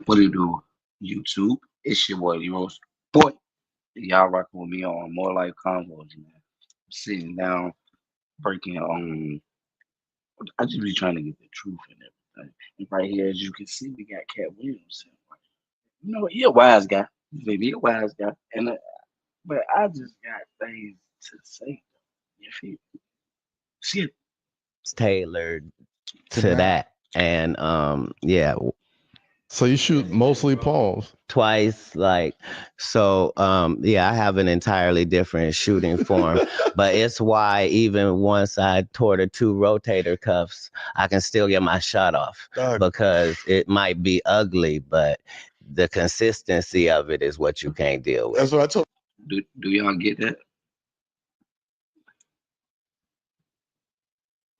What do you do? YouTube. It's your boy, Heroes. Boy, y'all rocking with me on More Life Convos, man. Sitting down, breaking I just be trying to get the truth and everything. And right here, as you can see, we got Cat Williams. You know, he a wise guy. He a wise guy. But I just got things to say. You feel me? Shit. It's tailored to that. And yeah, So you shoot mostly palms. twice, like, so yeah, I have an entirely different shooting form. But it's why even once I tore the two rotator cuffs, I can still get my shot off, because it might be ugly, but the consistency of it is what you can't deal with. That's what I told. Do y'all get that?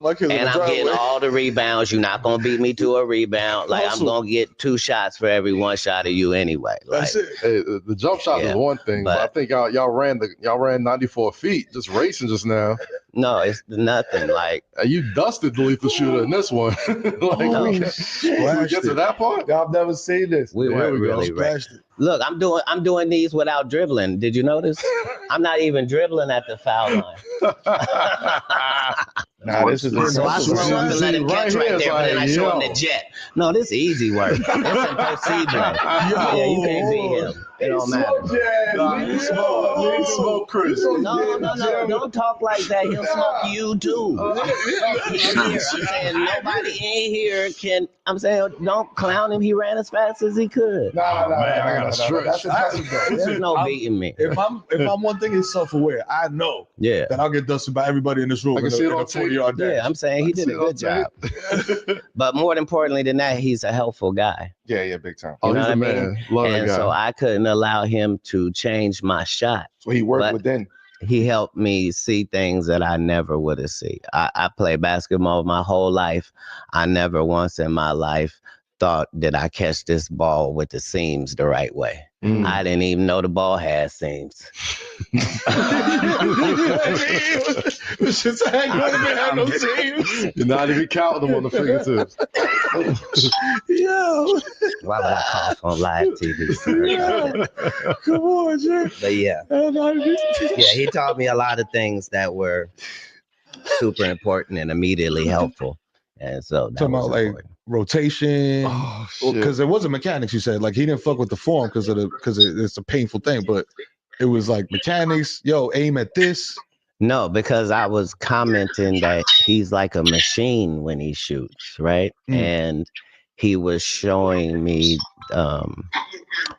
And I'm getting all the rebounds. You're not gonna beat me to a rebound. Like, I'm gonna get 2 shots for every 1 shot of you anyway. Like, That's it. Hey, the jump shot is one thing, but I think y'all ran 94 feet just racing just now. No, it's nothing. Like, you dusted the lethal shooter in this one. Like, we get to that part. I've never seen this. We weren't really racing. Look, I'm doing these without dribbling. Did you notice? I'm not even dribbling at the foul line. Nah, this is so I slow up and let him catch right there, but then I show him the jet. No, this is easy work. It's impossible. Yeah, you can't beat him. It don't matter. You smoke Chris. No. Don't talk like that. He'll smoke you too. I'm saying nobody in here can. I'm saying don't clown him. He ran as fast as he could. Man, I got a stretch. That's impressive, though. There's no beating me. If I'm one thing, is self-aware. I know that I'll get dusted by everybody in this room. I can see it on tape. Yeah, I'm saying he did a good job. But more importantly than that, he's a helpful guy. Yeah, big time. You know what I mean? And so I couldn't allow him to change my shot. So he worked within. He helped me see things that I never would have seen. I played basketball my whole life. I never once in my life thought, did I catch this ball with the seams the right way? I didn't even know the ball had seams. You're not even counting them on the fingertips. Yo. Why would I cough on live TV? Yeah. Come on, Jay. But yeah, he taught me a lot of things that were super important and immediately helpful. And so that was like important. Rotation, because it wasn't mechanics. You said like he didn't fuck with the form because it's a painful thing, but it was like mechanics. Yo, aim at this. No, because I was commenting that he's like a machine when he shoots, right? And he was showing me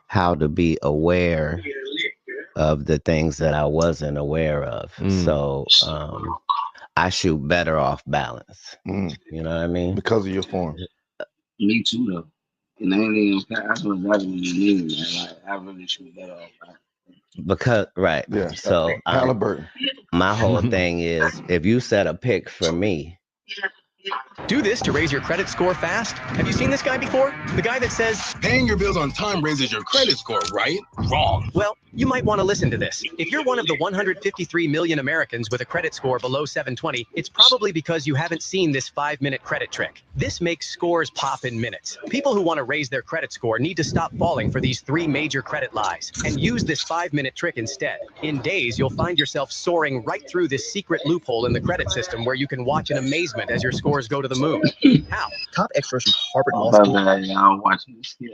how to be aware of the things that I wasn't aware of. So I shoot better off balance. You know what I mean? Because of your form. Me too, though. And I know exactly what you mean, man. Like, I really shoot better off balance. Because so my whole thing is, if you set a pick for me, do this to raise your credit score fast. Have you seen this guy before? The guy that says paying your bills on time raises your credit score, right? Wrong. Well, you might want to listen to this. If you're one of the 153 million Americans with a credit score below 720, it's probably because you haven't seen this 5-minute credit trick. This makes scores pop in minutes. People who want to raise their credit score need to stop falling for these 3 major credit lies and use this 5-minute trick instead. In days, you'll find yourself soaring right through this secret loophole in the credit system where you can watch in amazement as your scores go to the moon. How? Top extras from Harvard Law School. I'm watching the skit.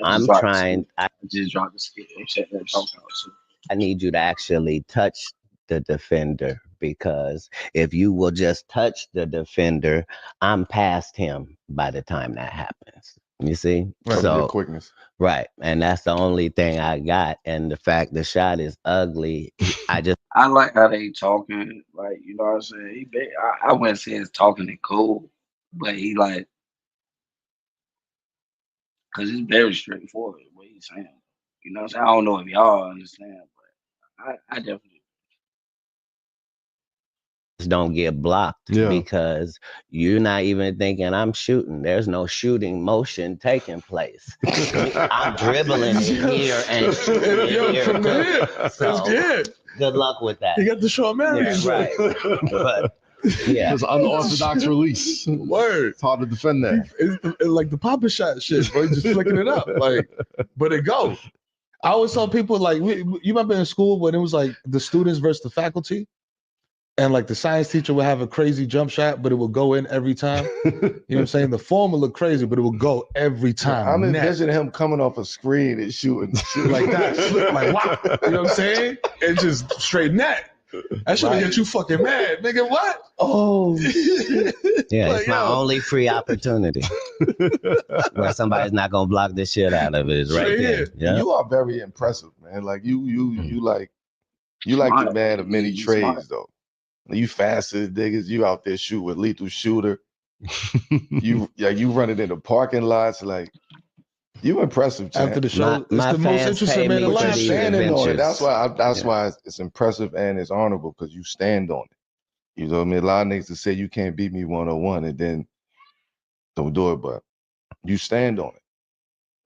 I'm trying. I just dropped the skit and check that talk out. So. I need you to actually touch the defender, because if you will just touch the defender, I'm past him by the time that happens. You see? Right, so quickness. Right. And that's the only thing I got. And the fact the shot is ugly, I like how they talking, like, you know what I'm saying? I wouldn't say it's talking in cold, but he like, because it's very straightforward what he's saying. You know what I'm saying? I don't know if y'all understand, but I definitely don't get blocked because you're not even thinking I'm shooting. There's no shooting motion taking place. I'm dribbling in here and shooting in here. So, good luck with that. You got the Shawn Marion. Right. But Yeah. Just unorthodox release. Word. It's hard to defend that. It's like the Papa Shot shit, bro. Just flicking it up, like, but it go. I always tell people, like, you remember in school when it was like the students versus the faculty, and like the science teacher would have a crazy jump shot, but it would go in every time. You know what I'm saying? The form would look crazy, but it would go every time. I'm envisioning him coming off a screen and shooting like that, flip, like wow. You know what I'm saying? And just straight net. That should get you fucking mad, nigga. What? Oh, yeah, like, it's my only free opportunity where somebody's not gonna block the shit out of it. Is right there. Yeah. You are very impressive, man. Like you like the man of many trades, though. You fast as niggas. You out there shoot with lethal shooter. you running in the parking lots like. You impressive, champ. After the show, it's the most interesting man alive. Standing on it. That's why it's impressive and it's honorable because you stand on it. You know what I mean? A lot of niggas to say you can't beat me 1-on-1 and then don't do it, but you stand on it.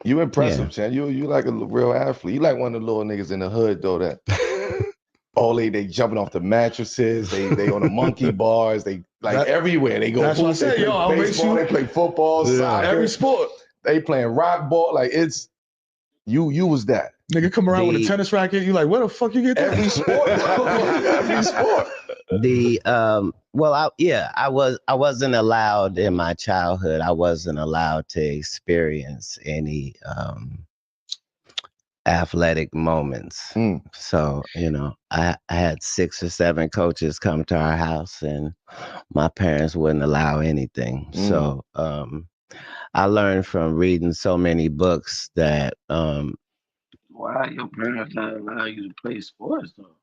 You impressive, champ. You like a real athlete. You like one of the little niggas in the hood though that they jumping off the mattresses. They on the monkey bars. They like everywhere. They go. That's what I say, yo. I'll make you. They play football, soccer, every sport. They playing rock ball, like it's you was that. Nigga come around with a tennis racket, you like, where the fuck you get that? Every sport. Every sport. I wasn't allowed in my childhood. I wasn't allowed to experience any athletic moments. So, I had 6 or 7 coaches come to our house and my parents wouldn't allow anything. So I learned from reading so many books that why your parents not allow you to play sports though?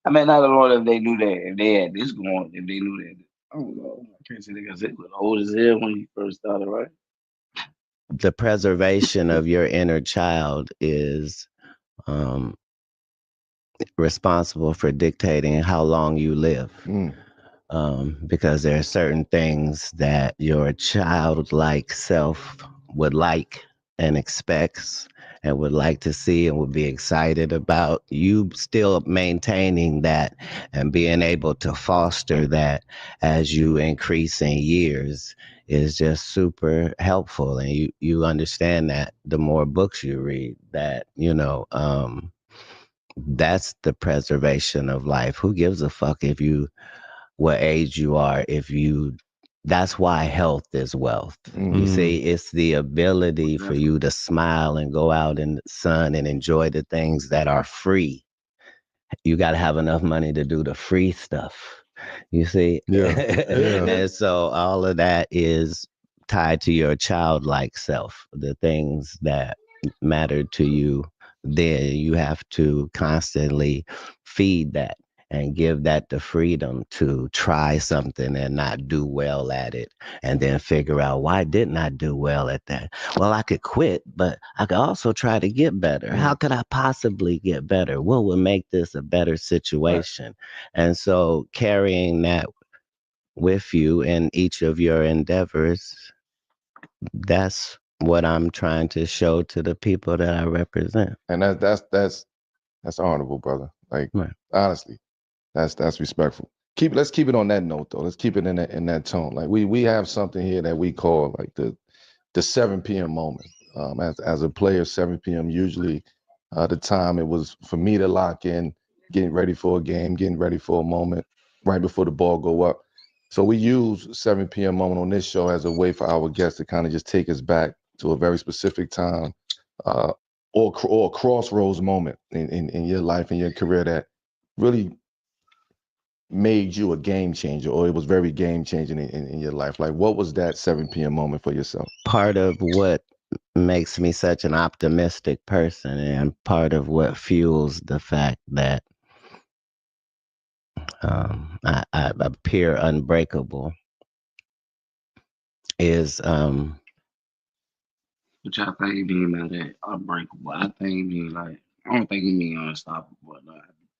I mean, not alone if they knew that, if they had this going, if they knew that. I don't know. I can't say because they was old as hell when you first started, right? the preservation of your inner child is responsible for dictating how long you live. Because there are certain things that your childlike self would like and expects and would like to see and would be excited about. You still maintaining that and being able to foster that as you increase in years is just super helpful. And you understand that the more books you read, that, that's the preservation of life. Who gives a fuck what age you are, that's why health is wealth. You see, it's the ability for you to smile and go out in the sun and enjoy the things that are free. You got to have enough money to do the free stuff. You see? And so all of that is tied to your childlike self, the things that matter to you. Then you have to constantly feed that and give that the freedom to try something and not do well at it, and then figure out, why didn't I do well at that? Well, I could quit, but I could also try to get better. How could I possibly get better? What would make this a better situation? Right. And so carrying that with you in each of your endeavors, that's what I'm trying to show to the people that I represent. And that's honorable, brother. Like, honestly. That's respectful. Let's keep it on that note though. Let's keep it in that tone. Like we have something here that we call like the 7 p.m. moment. As a player, 7 p.m. usually the time it was for me to lock in, getting ready for a game, getting ready for a moment right before the ball go up. So we use 7 p.m. moment on this show as a way for our guests to kind of just take us back to a very specific time or a crossroads moment in your life and your career that really made you a game changer, or it was very game changing in your life. Like, what was that 7 p.m. moment for yourself? Part of what makes me such an optimistic person, and part of what fuels the fact that I appear unbreakable is which I think being about that unbreakable. I think being like, I don't think it mean unstoppable, but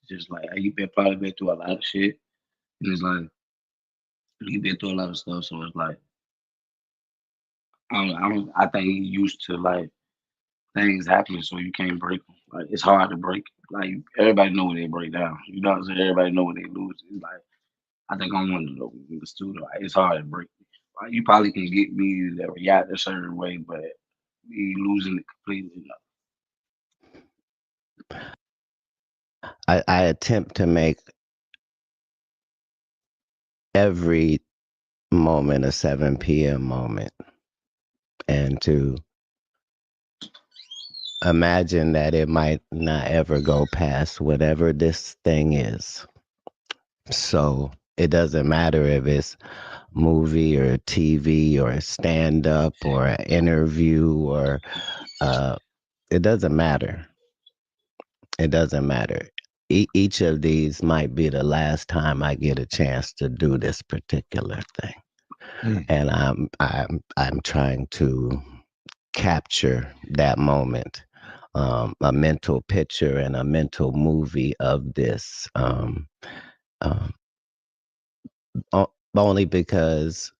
just like you've probably been through a lot of shit. And it's like you've been through a lot of stuff, so it's like I think you used to like things happening, so you can't break them. Like it's hard to break. Like everybody know when they break down. You know what I'm saying? Everybody know when they lose. It's like I think I'm one of the student. Like, it's hard to break me. Like, you probably can get me to react a certain way, but me losing it completely. No. I attempt to make every moment a 7 p.m. moment, and to imagine that it might not ever go past whatever this thing is. So it doesn't matter if it's movie or TV or stand up or an interview or it doesn't matter. It doesn't matter. Each of these might be the last time I get a chance to do this particular thing, and I'm trying to capture that moment, a mental picture and a mental movie of this. Um, Only because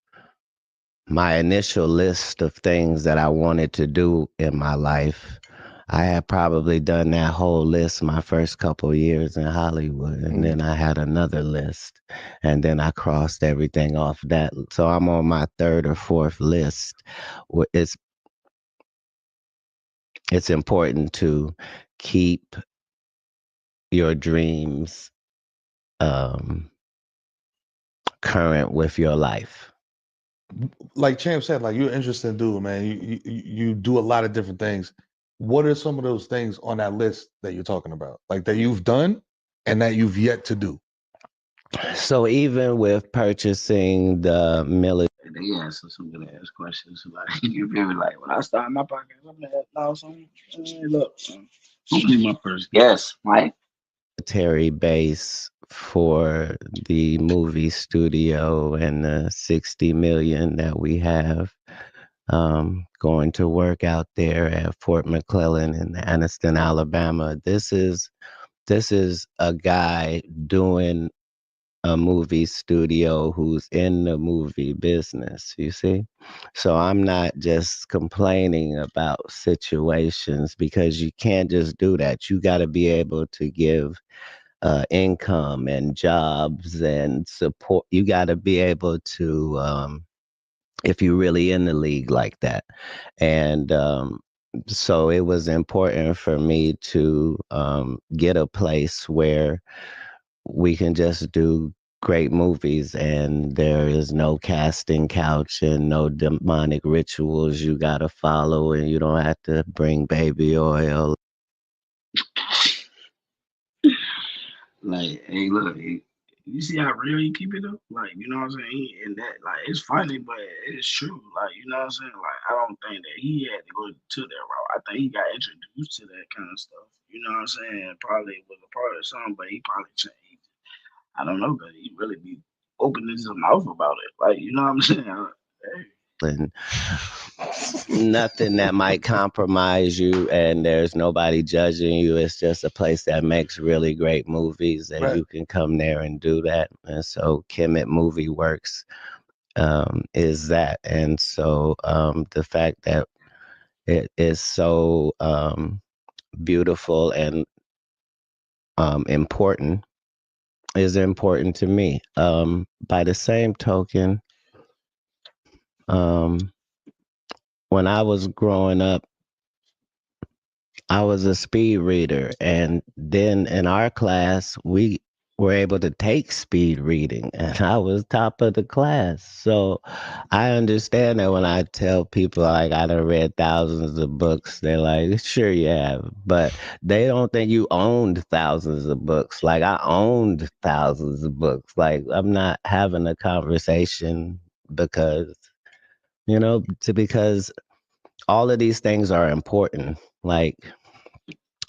my initial list of things that I wanted to do in my life, I had probably done that whole list my first couple years in Hollywood. And then I had another list. And then I crossed everything off that. So I'm on my third or fourth list. It's important to keep your dreams current with your life. Like Champ said, like, you're an interesting dude, man. You do a lot of different things. What are some of those things on that list that you're talking about, like that you've done and that you've yet to do? So even with purchasing the military, They answer some good ass questions. Like, you feel me? Like, when I started my podcast, I'm like, no, son, look, son, don't be my first guest, right? base for the movie studio and the 60 million that we have going to work out there at Fort McClellan in Anniston, Alabama. This is a guy doing a movie studio who's in the movie business, you see? So I'm not just complaining about situations, because you can't just do that. You got to be able to give income and jobs and support. You got to be able to, if you're really in the league like that. And so it was important for me to get a place where we can just do great movies, and there is no casting couch and no demonic rituals you gotta follow, and you don't have to bring baby oil. Like, hey, look, you see how real you keep it up? Like, you know what I'm saying? And that, like, it's funny, but it's true. Like, you know what I'm saying? Like, I don't think that he had to go to that route. I think he got introduced to that kind of stuff. You know what I'm saying? Probably was a part of something, but he probably changed. I don't know, but he really be opening his mouth about it. Like, you know what I'm saying? Hey. And nothing that might compromise you, and there's nobody judging you. It's just a place that makes really great movies, and you can come there and do that. And so Kemet Movie Works is that. And so the fact that it is so beautiful and important is important to me. By the same token, when I was growing up, I was a speed reader, and then in our class, we were able to take speed reading, and I was top of the class. So I understand that when I tell people like I done read thousands of books, they're like, sure you have, but they don't think you owned thousands of books. Like, I owned thousands of books. Like, I'm not having a conversation because, because all of these things are important. Like,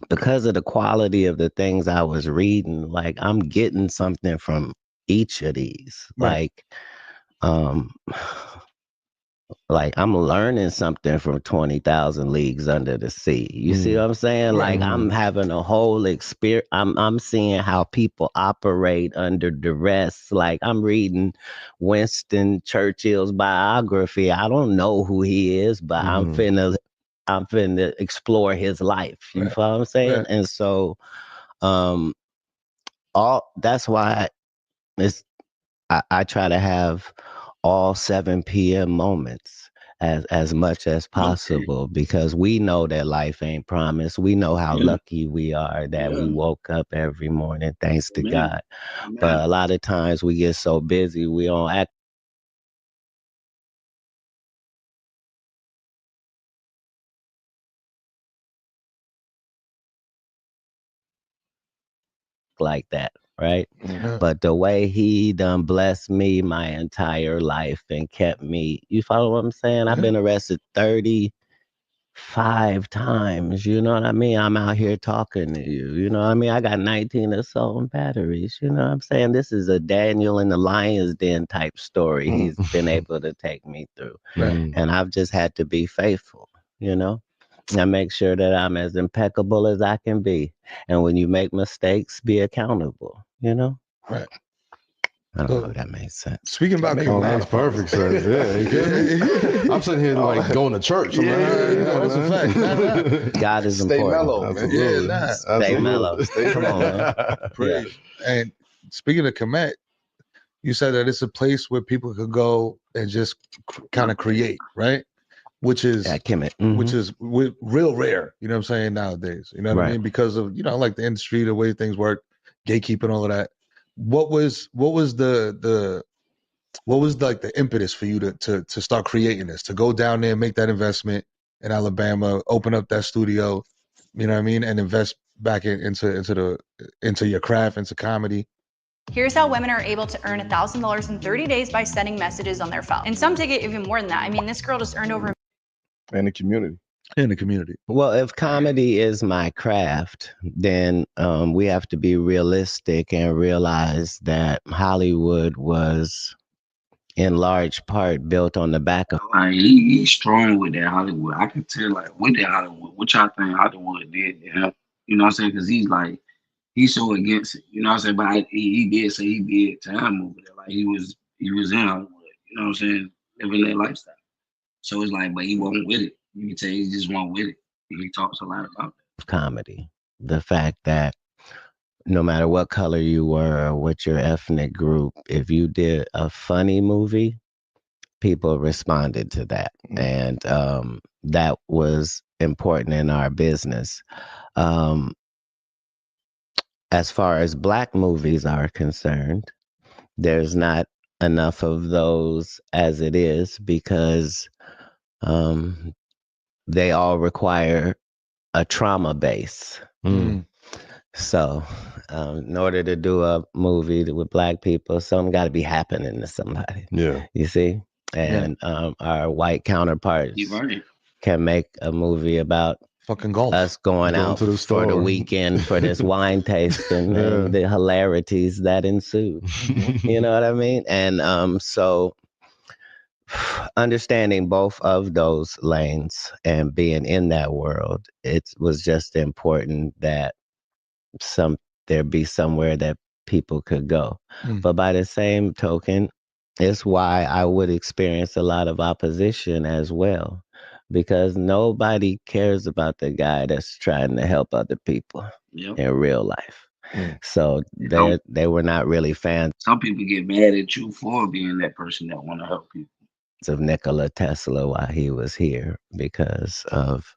because of the quality of the things I was reading, like, I'm getting something from each of these. Um, like I'm learning something from 20,000 Leagues Under the Sea. You see what I'm saying? Like, I'm having a whole experience. I'm seeing how people operate under duress. Like, I'm reading Winston Churchill's biography. I don't know who he is, but I'm finna explore his life. You feel what I'm saying? And so all that's why it's I try to have all 7 p.m. moments as much as possible because we know that life ain't promised. We know how lucky we are that we woke up every morning, thanks to God. But a lot of times we get so busy, we don't act like that, right? But the way he done blessed me my entire life and kept me, you follow what I'm saying? I've been arrested 35 times, you know what I mean? I'm out here talking to you, you know what I mean? I got 19 assault and batteries, you know what I'm saying? This is a Daniel in the Lion's Den type story he's been able to take me through. And I've just had to be faithful, you know? And make sure that I'm as impeccable as I can be. And when you make mistakes, be accountable, you know? Right. I don't know if that makes sense. Speaking about that's perfect sense. Yeah, you feel me? I'm sitting here like going to church. I'm that's a fact. God is Stay important. mellow, man. Stay mellow. Come on, man. Praise. And speaking of Katt, you said that it's a place where people could go and just kind of create, right? Which is which is real rare, you know what I'm saying, nowadays. You know what I mean? Because of, you know, like the industry, the way things work, gatekeeping, all of that. What was the like the impetus for you to start creating this, to go down there, make that investment in Alabama, open up that studio, you know what I mean, and invest back into your craft, into comedy? Here's how women are able to earn $1,000 in 30 days by sending messages on their phone. And some take it even more than that. I mean, this girl just earned over. And the community. In the community. Well, if comedy is my craft, then we have to be realistic and realize that Hollywood was in large part built on the back of. Like he's strong with that Hollywood. I can tell, like with that Hollywood, what y'all think Hollywood did to him? You know what I'm saying? Because he's so against it. You know what I'm saying? But he did say he did to him over there. Like he was in Hollywood. You know what I'm saying? Living that lifestyle. So it's like, but he wasn't with it. You can tell he just wasn't with it. He talks a lot about that. Comedy. The fact that no matter what color you were or what your ethnic group, if you did a funny movie, people responded to that. And that was important in our business. As far as Black movies are concerned, there's not enough of those as it is because they all require a trauma base. So in order to do a movie with Black people, something got to be happening to somebody. You see? And our white counterparts can make a movie about fucking golf, us going out to the store for the weekend for this wine tasting and the hilarities that ensue. You know what I mean? And so understanding both of those lanes and being in that world, it was just important that there be somewhere that people could go. But by the same token, it's why I would experience a lot of opposition as well, because nobody cares about the guy that's trying to help other people in real life. So they were not really fans. Some people get mad at you for being that person that want to help people. Of Nikola Tesla while he was here because of,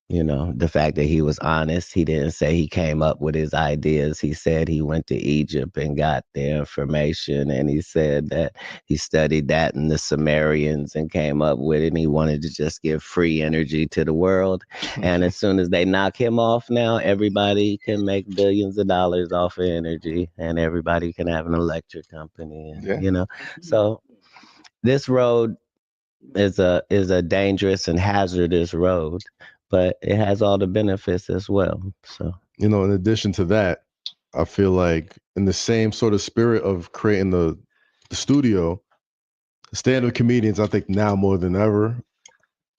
you know, the fact that he was honest. He didn't say he came up with his ideas. He said he went to Egypt and got the information, and he said that he studied that in the Sumerians and came up with it, and he wanted to just give free energy to the world. And as soon as they knock him off now, everybody can make billions of dollars off of energy, and everybody can have an electric company, and, you know. So this road is a dangerous and hazardous road, but it has all the benefits as well. So, you know, in addition to that, I feel like in the same sort of spirit of creating the studio, stand-up comedians, I think now more than ever,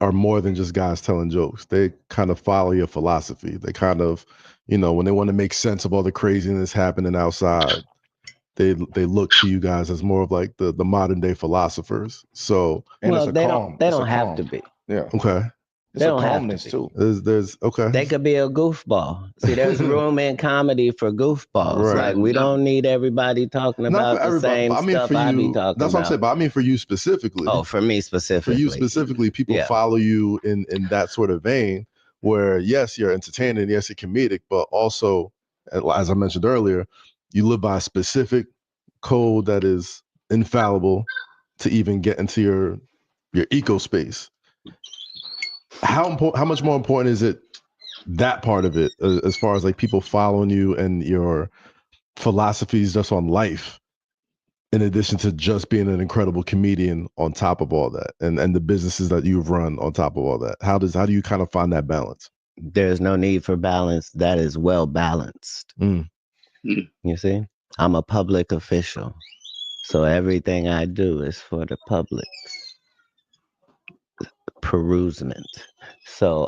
are more than just guys telling jokes. They kind of follow your philosophy. They kind of, you know, when they want to make sense of all the craziness happening outside, they look to you guys as more of like the modern day philosophers. So well, they don't have to be. Yeah. Okay. It's a calmness too. There's okay. They could be a goofball. See, there's room in comedy for goofballs. Right. Like we don't need everybody talking Not about for the everybody, same but I mean stuff for I be you. talking That's what I'm about. saying. But I mean for you specifically. Oh, for me specifically. For you specifically, people Yeah. follow you in that sort of vein where yes, you're entertaining, yes, you're comedic, but also, as I mentioned earlier, you live by a specific code that is infallible to even get into your eco space. How much more important is it, that part of it, as far as like people following you and your philosophies just on life, in addition to just being an incredible comedian on top of all that, and the businesses that you've run on top of all that? How do you kind of find that balance? There's no need for balance. That is well balanced. You see, I'm a public official, so everything I do is for the public's perusement. So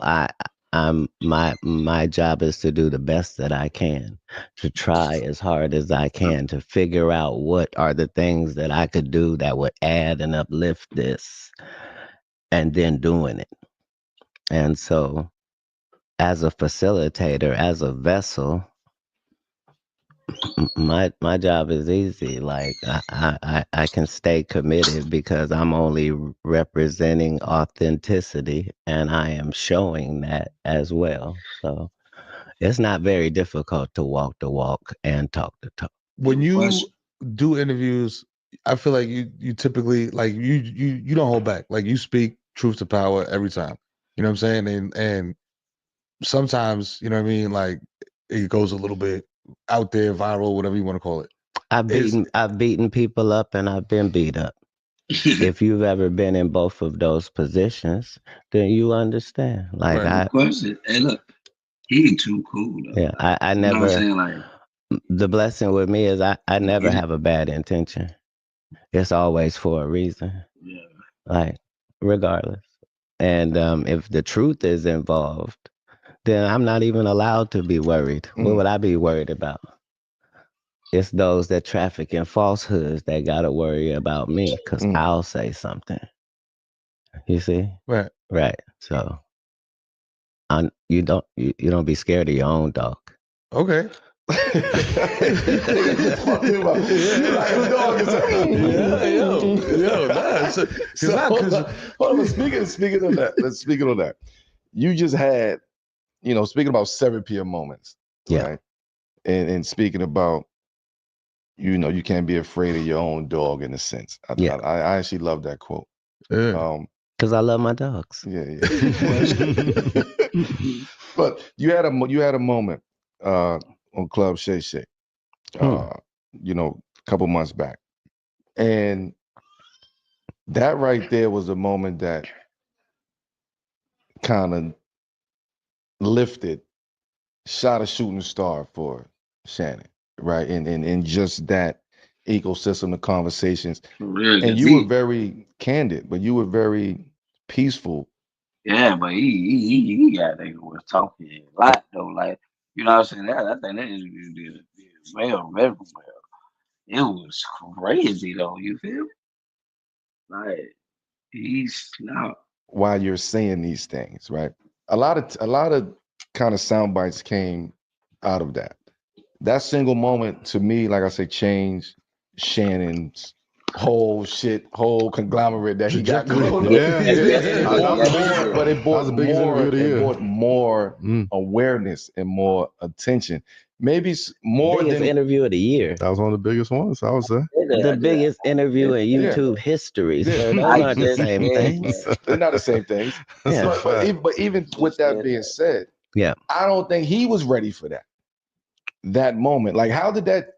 my job is to do the best that I can, to try as hard as I can to figure out what are the things that I could do that would add and uplift this, and then doing it. And so as a facilitator, as a vessel, my job is easy. Like I can stay committed because I'm only representing authenticity, and I am showing that as well. So it's not very difficult to walk the walk and talk the talk. When you do interviews, I feel like you typically, like, you don't hold back. Like, you speak truth to power every time. You know what I'm saying? And sometimes, you know what I mean, like, it goes a little bit out there, viral, whatever you want to call it. I've beaten people up, and I've been beat up. If you've ever been in both of those positions, then you understand. Like, Of course, hey, look, he too cool. Though. Yeah, I never. You know what I'm saying? Like, the blessing with me is I never have a bad intention. It's always for a reason. Yeah. Like, regardless. And if the truth is involved, then I'm not even allowed to be worried. What would I be worried about? It's those that traffic in falsehoods that got to worry about me, because I'll say something. You see? Right. Right. So you don't be scared of your own dog. Okay. Speaking of that, you just had, speaking about 7 p.m. moments, right? And speaking about, you can't be afraid of your own dog in a sense. I actually love that quote. Because I love my dogs. Yeah. But you had a moment on Club Shay Shay, a couple months back, and that right there was a moment that kind of shot a shooting star for Shannon, right? And just that ecosystem, the conversations, and you were very candid, but you were very peaceful. Yeah, but he got nigga was talking a lot though. Like, you know what I'm saying? I think that interview did well, very well. It was crazy though. You feel? Like, he's not. While you're saying these things, right? A lot of kind of sound bites came out of that. That single moment to me, like I say, changed Shannon's whole conglomerate that he got going on. But it brought more awareness and more attention. Maybe more biggest than interview of the year. That was one of the biggest ones, I would say. The biggest interview in YouTube history. So those aren't the same things. They're not the same things. Yeah. But even with that being said, I don't think he was ready for that moment. Like, how did that,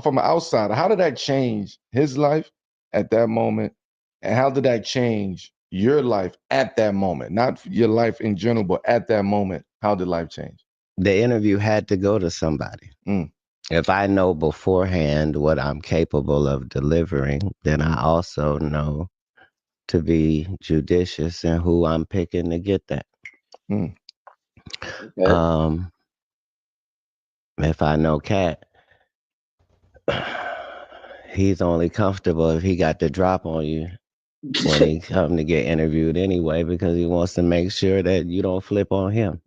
from an outsider, how did that change his life at that moment? And how did that change your life at that moment? Not your life in general, but at that moment, how did life change? The interview had to go to somebody. If I know beforehand what I'm capable of delivering, then I also know to be judicious in who I'm picking to get that. If I know Katt, he's only comfortable if he got the drop on you when he come to get interviewed anyway, because he wants to make sure that you don't flip on him.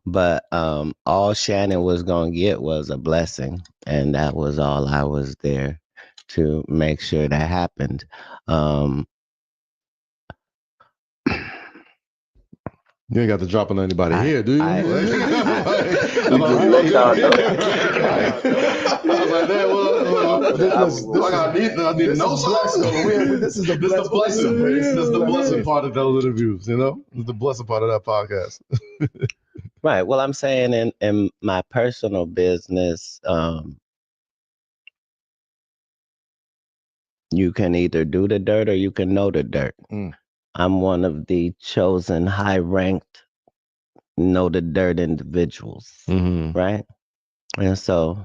But all Shannon was gonna get was a blessing, and that was all I was there to make sure that happened. You ain't got to drop on anybody here, do you? Let y'all know. I need no blessing. This is the blessing. This is the blessing part of those interviews, you know? It's the blessing part of that podcast. Right. Well, I'm saying in my personal business, you can either do the dirt or you can know the dirt. I'm one of the chosen high-ranked know the dirt individuals, right? And so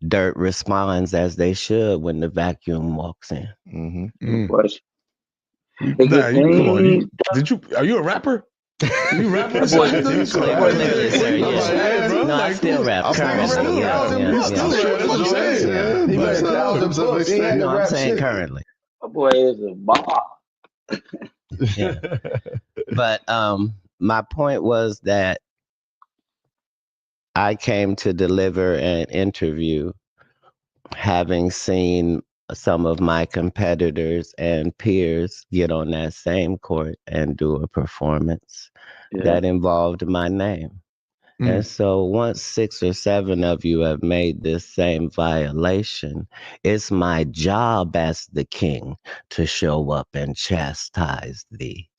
dirt responds as they should when the vacuum walks in. Nah, come on. Are you a rapper? You rapping? I still rap currently. No, I'm saying currently. My boy is a bar. Yeah. But my point was that I came to deliver an interview having seen some of my competitors and peers get on that same court and do a performance that involved my name. And so once 6 or 7 of you have made this same violation, it's my job as the king to show up and chastise thee.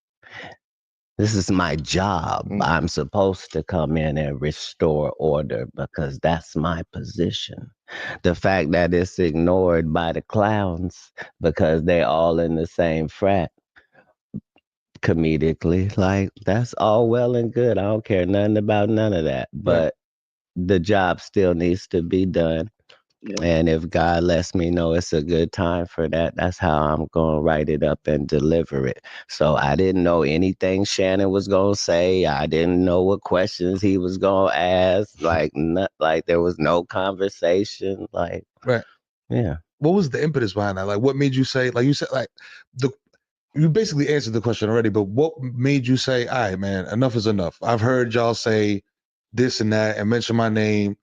This is my job. I'm supposed to come in and restore order because that's my position. The fact that it's ignored by the clowns because they're all in the same frat, comedically, like, that's all well and good. I don't care nothing about none of that. But the job still needs to be done. And if God lets me know it's a good time for that, that's how I'm going to write it up and deliver it. So I didn't know anything Shannon was going to say. I didn't know what questions he was going to ask. Like there was no conversation. Like, yeah. What was the impetus behind that? Like, what made you say, like you said, like you basically answered the question already, but what made you say, all right, man, enough is enough. I've heard y'all say this and that and mention my name,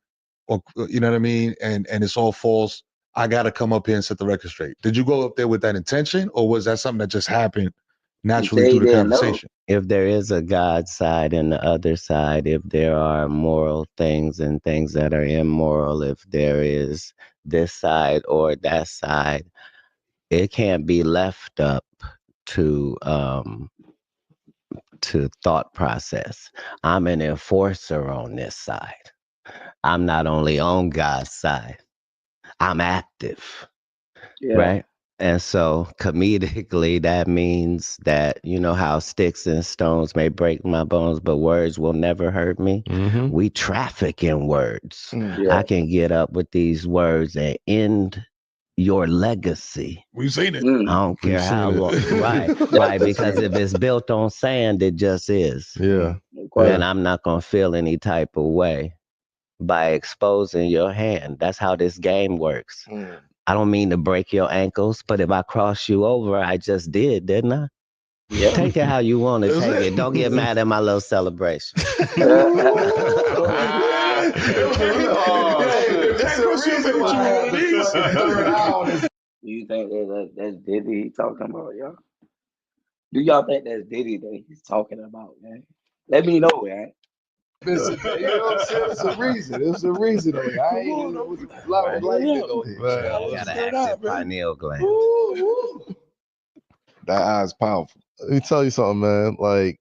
or you know what I mean, and it's all false. I got to come up here and set the record straight. Did you go up there with that intention, or was that something that just happened naturally through the conversation? If there is a God side and the other side, if there are moral things and things that are immoral, if there is this side or that side, it can't be left up to thought process. I'm an enforcer on this side. I'm not only on God's side, I'm active, right? And so comedically, that means that, you know how sticks and stones may break my bones, but words will never hurt me. We traffic in words. I can get up with these words and end your legacy. We've seen it. I don't care how long. Right. Because if it's built on sand, it just is. Yeah. And I'm not going to feel any type of way by exposing your hand. That's how this game works. I don't mean to break your ankles, but if I cross you over, I just did, didn't I? Take it how you want to take it. Don't get mad at my little celebration. Do you think that's Diddy he's talking about, y'all? Do y'all think that's Diddy that he's talking about, man? Let me know, man. You know what I'm saying? It's a reason. It's a reason. I ain't a lot of light to go here. Gotta active pineal gland. That eye's powerful. Let me tell you something, man. Like,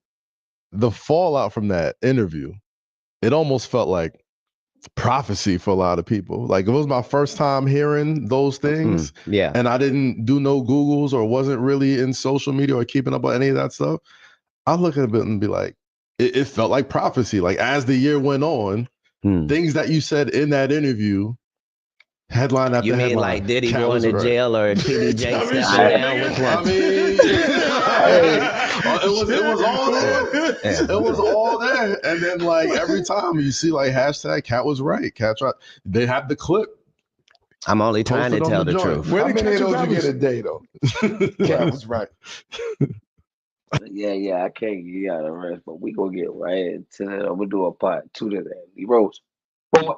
the fallout from that interview, it almost felt like prophecy for a lot of people. Like, it was my first time hearing those things. And I didn't do no Googles or wasn't really in social media or keeping up on any of that stuff. I look at it and be like, it felt like prophecy. Like, as the year went on, things that you said in that interview, headline after headline. You mean like Diddy going to jail or TD Jakes stepping down? Which one? I mean, it was all there. It was all there. And then, like, every time you see like hashtag Katt was right, Katt's right. They have the clip. I'm only trying to Post it tell on the joint. truth. How Where did many of Catch a those you Rabbit? get a day though? Cat was right. Yeah, I can't get out of rest, but we gonna get right into it. I'm gonna do a part 2 to that. Rose. Boy.